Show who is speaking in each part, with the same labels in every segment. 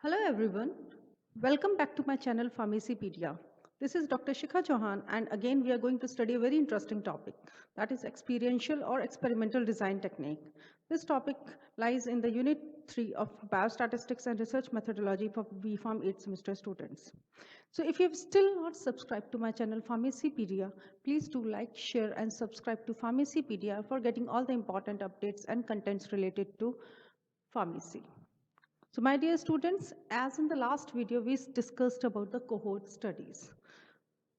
Speaker 1: Hello everyone. Welcome back to my channel Pharmacypedia. This is Dr. Shikha Chauhan and again we are going to study a very interesting topic, that is experiential or experimental design technique. This topic lies in the unit 3 of biostatistics and research methodology for BPharm 8th semester students. So if you have still not subscribed to my channel Pharmacypedia, please do like, share and subscribe to Pharmacypedia for getting all the important updates and contents related to pharmacy. So my dear students, as in the last video, we discussed about the cohort studies.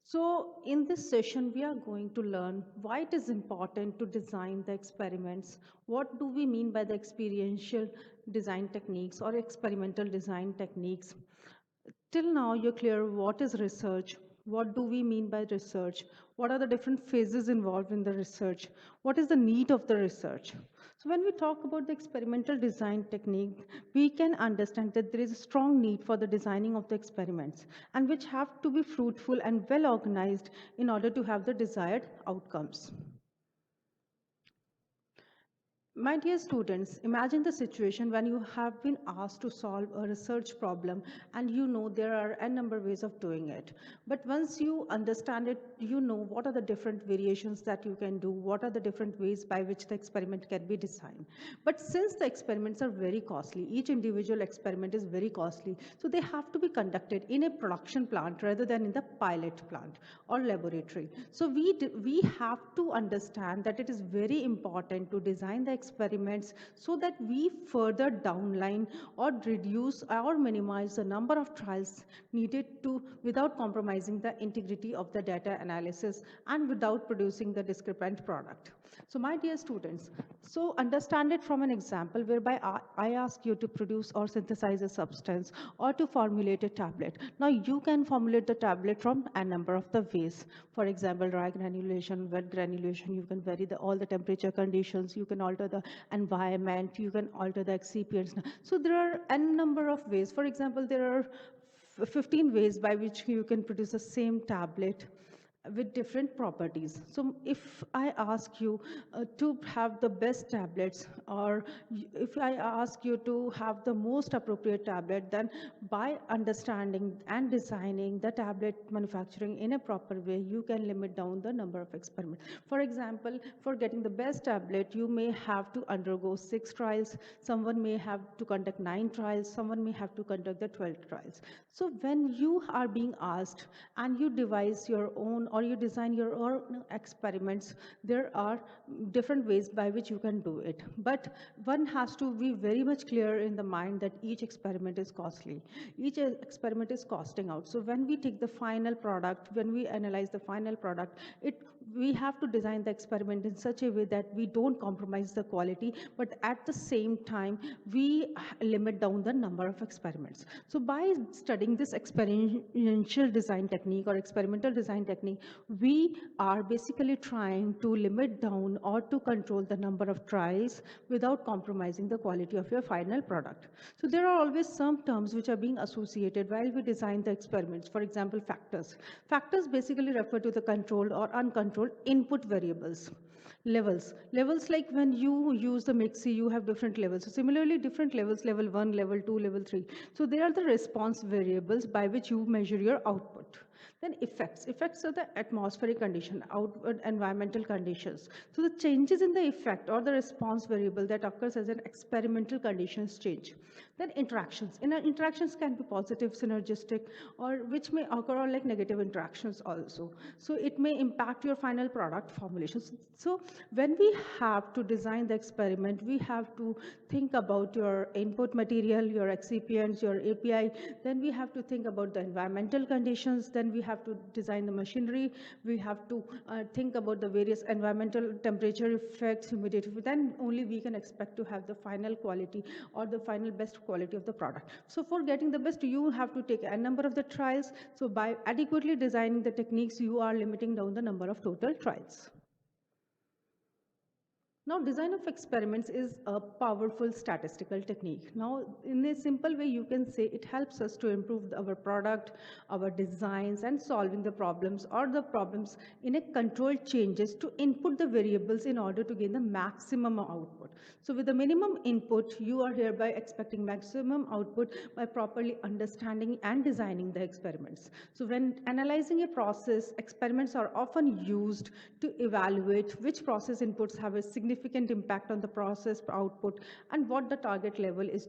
Speaker 1: So in this session, we are going to learn why it is important to design the experiments. What do we mean by the experiential design techniques or experimental design techniques? Till now, you're clear what is research, what do we mean by research, what are the different phases involved in the research, what is the need of the research. So when we talk about the experimental design technique, we can understand that there is a strong need for the designing of the experiments and which have to be fruitful and well organized in order to have the desired outcomes. My dear students, imagine the situation when you have been asked to solve a research problem and you know there are a number of ways of doing it. But once you understand it, you know what are the different variations that you can do, what are the different ways by which the experiment can be designed. But since the experiments are very costly, each individual experiment is very costly, so they have to be conducted in a production plant rather than in the pilot plant or laboratory. So we have to understand that it is very important to design the experiments so that we further downline or reduce or minimize the number of trials needed to without compromising the integrity of the data analysis and without producing the discrepant product. So my dear students, so understand it from an example whereby I ask you to produce or synthesize a substance or to formulate a tablet. Now you can formulate the tablet from a number of the ways. For example, dry granulation, wet granulation, you can vary all the temperature conditions, you can alter the environment, you can alter the excipients. So there are a number of ways. For example, there are 15 ways by which you can produce the same tablet with different properties. So if I ask you to have the best tablets, or if I ask you to have the most appropriate tablet, then by understanding and designing the tablet manufacturing in a proper way, you can limit down the number of experiments. For example, for getting the best tablet, you may have to undergo 6 trials, someone may have to conduct 9 trials, someone may have to conduct the 12 trials. So when you are being asked and you devise your own or you design your own experiments, there are different ways by which you can do it. But one has to be very much clear in the mind that each experiment is costly. Each experiment is costing out. So when we take the final product, when we analyze the final product, we have to design the experiment in such a way that we don't compromise the quality, but at the same time, we limit down the number of experiments. So by studying this experiential design technique or experimental design technique, we are basically trying to limit down or to control the number of trials without compromising the quality of your final product. So there are always some terms which are being associated while we design the experiments. For example, factors. Factors basically refer to the controlled or uncontrolled input variables. Levels like when you use the mixie, you have different levels. So similarly, different levels, level 1, level 2, level 3. So they are the response variables by which you measure your output. Then effects. Effects are the atmospheric condition, outward environmental conditions. So the changes in the effect or the response variable that occurs as an experimental conditions change. Then interactions. Interactions can be positive, synergistic, or which may occur or like negative interactions also. So it may impact your final product formulations. So when we have to design the experiment, we have to think about your input material, your excipients, your API. Then we have to think about the environmental conditions. Then we have to design the machinery. We have to think about the various environmental temperature effects, humidity. Then only we can expect to have the final quality or the final best quality of the product. So for getting the best, you have to take a number of the trials. So by adequately designing the techniques, you are limiting down the number of total trials. Now, design of experiments is a powerful statistical technique. Now, in a simple way, you can say it helps us to improve our product, our designs, and solving the problems or the problems in a controlled changes to input the variables in order to gain the maximum output. So, with the minimum input, you are hereby expecting maximum output by properly understanding and designing the experiments. So, when analyzing a process, experiments are often used to evaluate which process inputs have a significant impact on the process output and what the target level is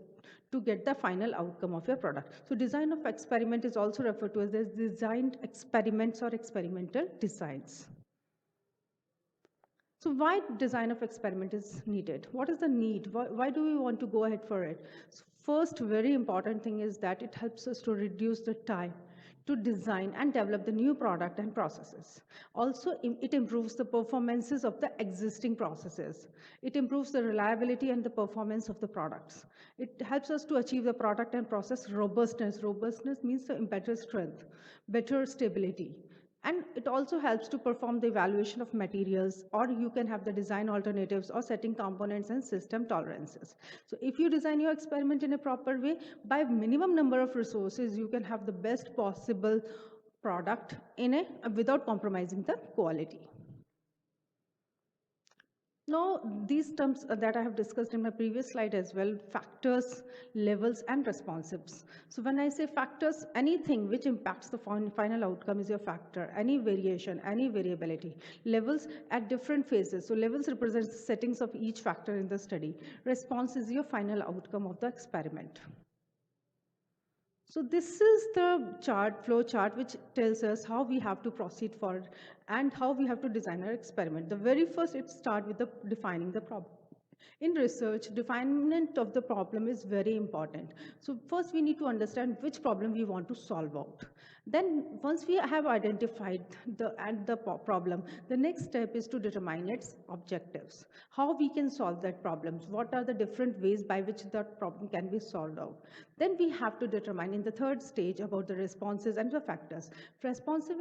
Speaker 1: to get the final outcome of your product. So design of experiment is also referred to as designed experiments or experimental designs. So why design of experiment is needed? What is the need? Why do we want to go ahead for it? So first, very important thing is that it helps us to reduce the time to design and develop the new product and processes. Also, it improves the performances of the existing processes. It improves the reliability and the performance of the products. It helps us to achieve the product and process robustness. Robustness means the better strength, better stability. And it also helps to perform the evaluation of materials, or you can have the design alternatives or setting components and system tolerances. So if you design your experiment in a proper way, by minimum number of resources, you can have the best possible product without compromising the quality. Now, these terms that I have discussed in my previous slide as well, factors, levels, and responsives. So when I say factors, anything which impacts the final outcome is your factor, any variation, any variability. Levels at different phases. So levels represents the settings of each factor in the study. Response is your final outcome of the experiment. So this is the flow chart, which tells us how we have to proceed forward and how we have to design our experiment. The very first, it starts with defining the problem. In research, definement of the problem is very important. So first we need to understand which problem we want to solve out. Then once we have identified the problem, the next step is to determine its objectives. How we can solve that problem, what are the different ways by which that problem can be solved out. Then we have to determine in the third stage about the responses and the factors. Responsive,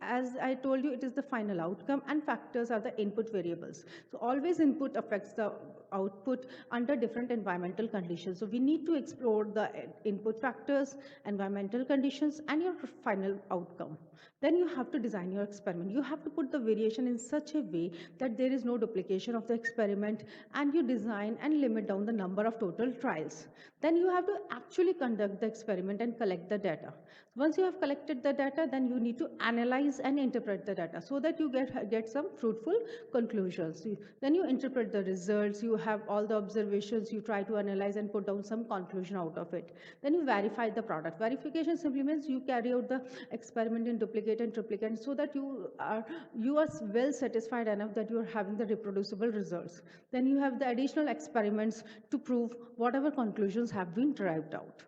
Speaker 1: as I told you, it is the final outcome, and factors are the input variables. So always input affects the output under different environmental conditions. So we need to explore the input factors, environmental conditions, and your final outcome. Then you have to design your experiment. You have to put the variation in such a way that there is no duplication of the experiment, and you design and limit down the number of total trials. Then you have to actually conduct the experiment and collect the data. Once you have collected the data, then you need to analyze and interpret the data so that you get some fruitful conclusions. Then you interpret the results, you have all the observations, you try to analyze and put down some conclusion out of it. Then you verify the product. Verification simply means you carry out the experiment in duplicate and triplicate so that you are well satisfied enough that you are having the reproducible results. Then you have the additional experiments to prove whatever conclusions have been derived out.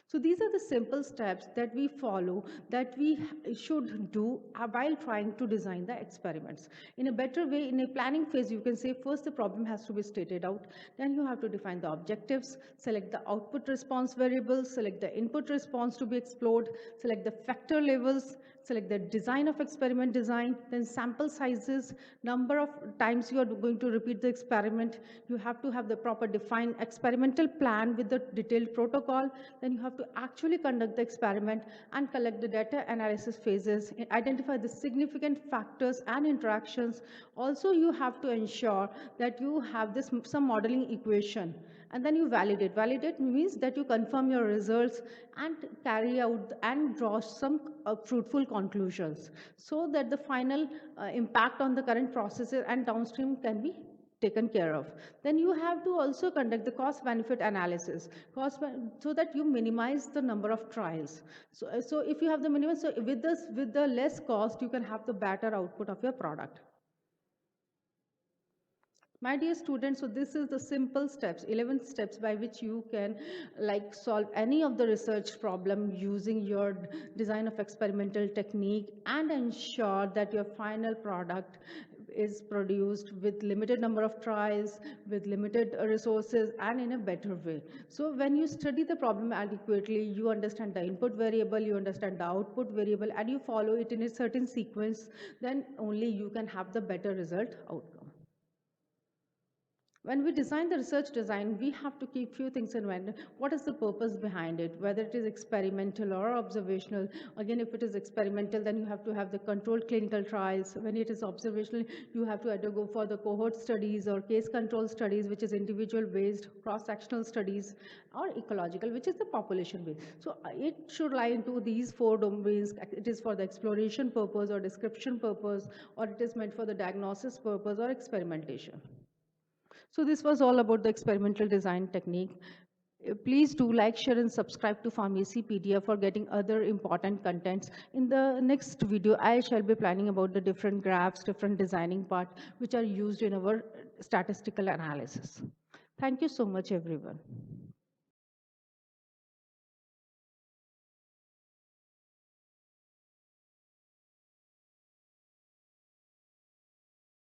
Speaker 1: So these are the simple steps that we follow, that we should do while trying to design the experiments. In a better way, in a planning phase, you can say first the problem has to be stated out, then you have to define the objectives, select the output response variables, select the input response to be explored, select the factor levels, select the design of experiment design, then sample sizes, number of times you are going to repeat the experiment. You have to have the proper defined experimental plan with the detailed protocol. Then you have to actually conduct the experiment and collect the data analysis phases, identify the significant factors and interactions. Also, you have to ensure that you have some modeling equation, and then you validate. Validate means that you confirm your results and carry out and draw some fruitful conclusions so that the final impact on the current processes and downstream can be taken care of. Then you have to also conduct the cost benefit analysis so that you minimize the number of trials. So if you have the minimum, so with the less cost, you can have the better output of your product. My dear students, so this is the simple steps, 11 steps by which you can solve any of the research problem using your design of experimental technique and ensure that your final product is produced with limited number of trials, with limited resources, and in a better way. So when you study the problem adequately, you understand the input variable, you understand the output variable, and you follow it in a certain sequence, then only you can have the better result outcome. When we design the research design, we have to keep few things in mind. What is the purpose behind it? Whether it is experimental or observational. Again, if it is experimental, then you have to have the controlled clinical trials. When it is observational, you have to either go for the cohort studies or case control studies, which is individual based, cross-sectional studies, or ecological, which is the population based. So it should lie into these four domains. It is for the exploration purpose or description purpose, or it is meant for the diagnosis purpose or experimentation. So this was all about the experimental design technique. Please do like, share, and subscribe to Pharmacypedia for getting other important contents. In the next video, I shall be planning about the different graphs, different designing part, which are used in our statistical analysis. Thank you so much, everyone.